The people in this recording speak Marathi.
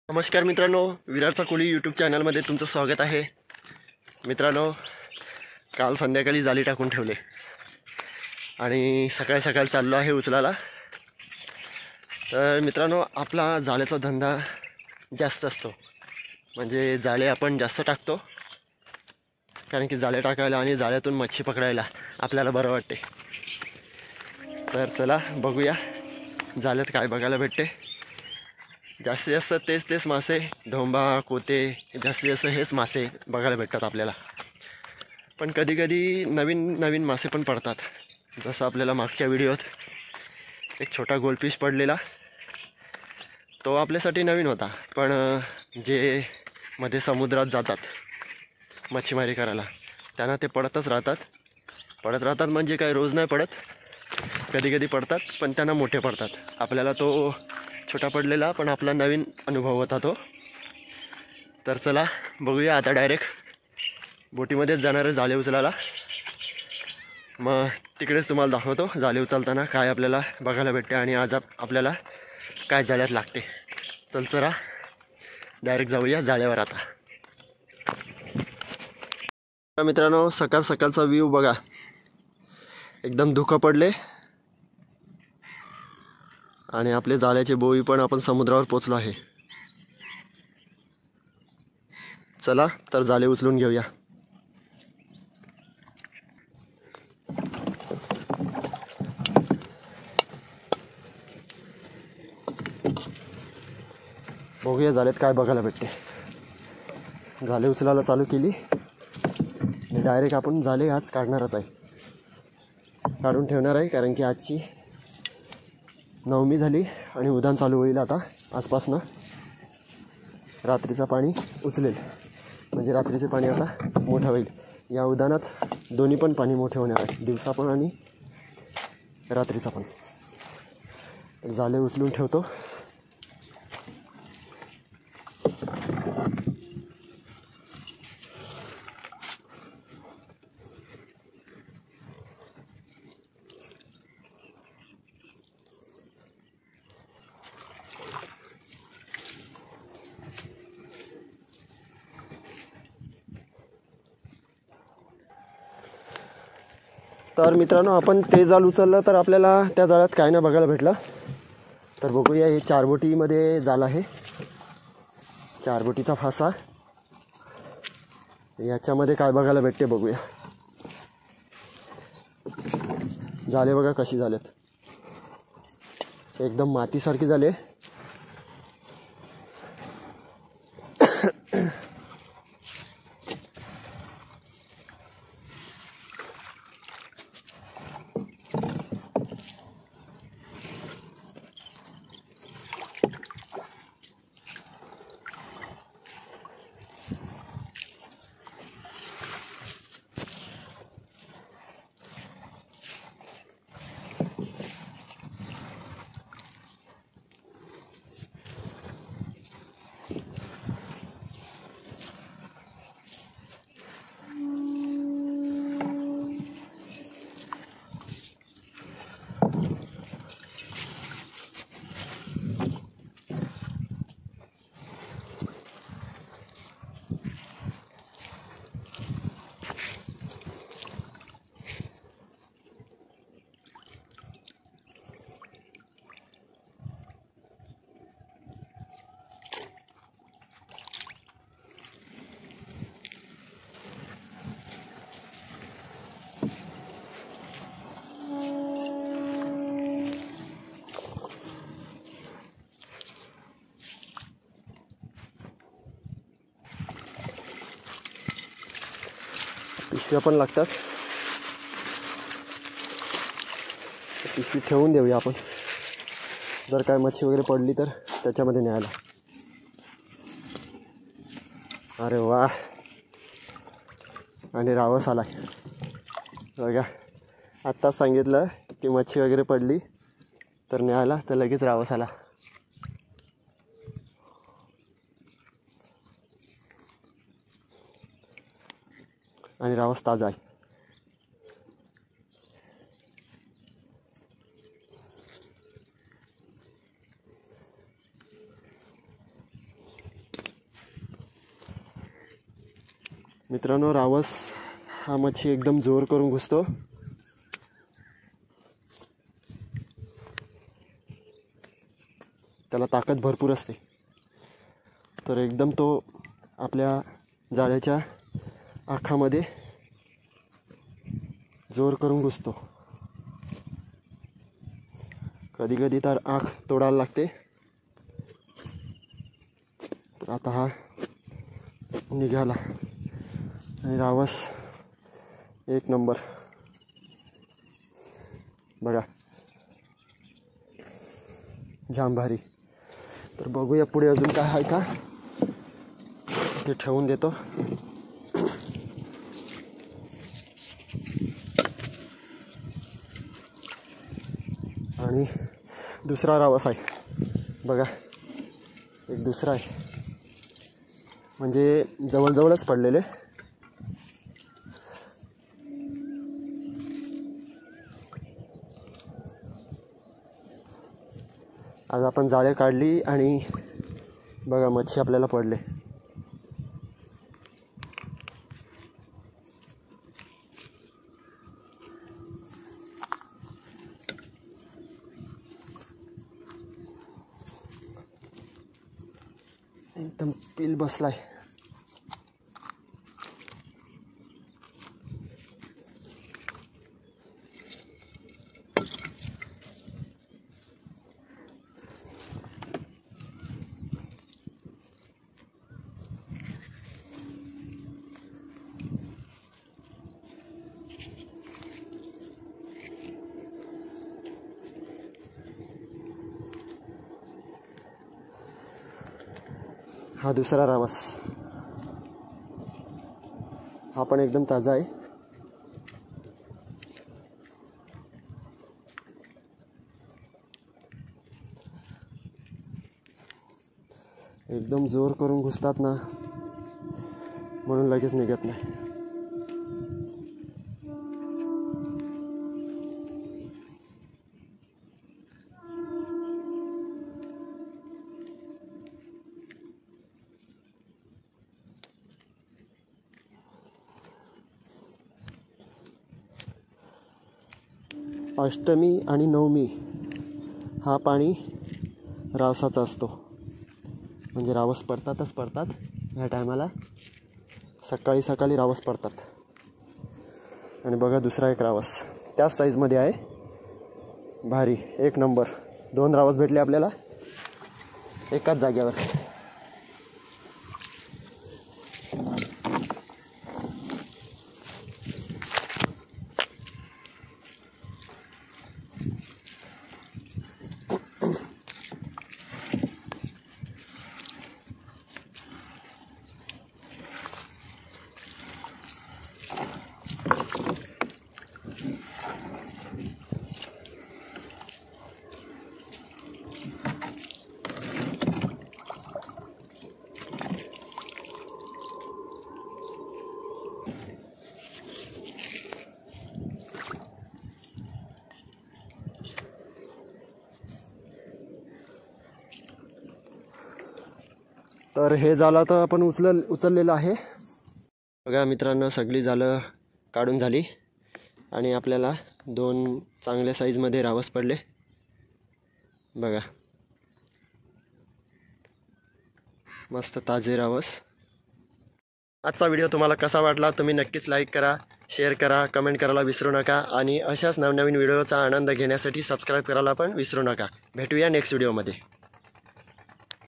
नमस्कार मित्रांनो, विरारचा कोळी यूट्यूब चॅनलमध्ये तुमचं स्वागत आहे. मित्रांनो, काल संध्याकाळी जाळी टाकून ठेवले आणि सकाळी सकाळी चाललो आहे उचलायला. तर मित्रांनो, आपला जाळ्याचा धंदा जास्त असतो, म्हणजे जाळे आपण जास्त टाकतो, कारण की जाळे टाकायला आणि जाळ्यातून मच्छी पकडायला आपल्याला बरं वाटते. तर चला बघूया जाळ्यात काय बघायला भेटते. जास्तीत जास्त तेच मासे, ढोंबा, कोते, जास्तीत जास्त हेच मासे बघायला भेटतात आपल्याला. पण कधी कधी नवीन नवीन मासे पण पडतात. जसं आपल्याला मागच्या व्हिडिओत एक छोटा गोल्डफिश पडलेला, तो आपल्यासाठी नवीन होता. पण जे मध्ये समुद्रात जातात मच्छीमारी करायला, त्यांना ते पडत राहतात म्हणजे काय रोज नाही पडत, कधी कधी पडतात, पण त्यांना मोठे पडतात. आपल्याला तो छोटा पडलेला पण आपला नवीन अनुभव होता तो. तर चला बघूया, आता डायरेक्ट बोटीमध्येच जाणार आहे जाळे उचलायला. मग तिकडेच तुम्हाला दाखवतो जाळे उचलताना काय आपल्याला बघायला भेटते आणि आज आपल्याला काय जाळ्यात लागते. चला डायरेक्ट जाऊया जाळ्यावर. आता मित्रांनो, सकाळ सकाळचा व्ह्यू बघा, एकदम धुकं पडले आणि आपले जाळ्याचे बोई पण आपण समुद्रावर पोचलो आहे. चला तर जाळे उचलून घेऊया. बघूया जाळ्यात काय बघायला भेटते. जाळे उचलायला चालू केली आणि डायरेक्ट आपण जाळे आज काढणारच आहे, काढून ठेवणार आहे, कारण की आजची नवमी झाली आणि उधाण चालू होईल. आता आजपासनं रात्रीचं पाणी उचलेल, म्हणजे रात्रीचे पाणी आता मोठं होईल. या उधाणात दोन्ही पण पाणी मोठे होणार आहे, दिवसा पण आणि रात्रीचा पण. जाळे उचलून ठेवतो. तर मित्रांनो, आपण ते जाळ उचललं तर आपल्याला त्या जाळ्यात काय नाही बघायला भेटलं. तर बघूया, हे 4 बोटीमध्ये जाळ आहे, 4 बोटीचा फासा. याच्यामध्ये काय बघायला भेटते बघूया. जाळे बघा कशी झालेत, एकदम मातीसारखी झाले. पिशव्या पण लागतात, पिशवी ठेवून देऊया आपण, जर काय मच्छी वगैरे पडली तर त्याच्यामध्ये न्यायला. अरे वा, आणि रावस आला बघा. आत्ताच सांगितलं की मच्छी वगैरे पडली तर न्यायला, तर लगेच रावस आला. आणि रावस ताजा आहे. मित्रांनो, रावस हा मच्छी एकदम जोर करून घुसतो. त्याला ताकद भरपूर असते. तर एकदम तो आपल्या जाळ्याच्या आखामध्ये जोर करून घुसतो. कधी कधी तर आख तोडायला लागते. तर आता हा निघाला आणि रावस एक नंबर बघा, जाम भारी. तर बघूया पुढे अजून काय आहे का ते ठेवून देतो. आणि दुसरा रावस आहे बघा, एक दुसरा आहे, म्हणजे जवळजवळच पडलेले. आज आपण जाळे काढली आणि बघा मच्छी आपल्याला पडले. एकदम पील बसलाय. हा दुसरा रावस, हा पण एकदम ताजा आहे. एकदम जोर करून घुसतात ना, म्हणून लगेच निघत नाही. अष्टमी आणि नवमी हा पाणी रावसाचा असतो. म्हणजे रावस पडतातच पडतात. ह्या टायमाला सकाळी सकाळी रावस पडतात. आणि बघा दुसरा एक रावस त्याच साईजमध्ये आहे, भारी एक नंबर. 2 रावस भेटले आपल्याला एकाच जागेवर. तर हे जाळं तर आपण उचललेलं आहे. बघा मित्रांनो, सगळी जाळं काढून झाली आणि आपल्याला 2 चांगल्या साईजमध्ये रावस पडले बघा. मस्त ताजे रावस. आजचा व्हिडिओ तुम्हाला कसा वाटला तुम्ही नक्कीच लाईक करा, शेअर करा, कमेंट करायला विसरू नका. आणि अशाच नवनवीन व्हिडिओचा आनंद घेण्यासाठी सबस्क्राईब करायला पण विसरू नका. भेटूया नेक्स्ट व्हिडिओमध्ये.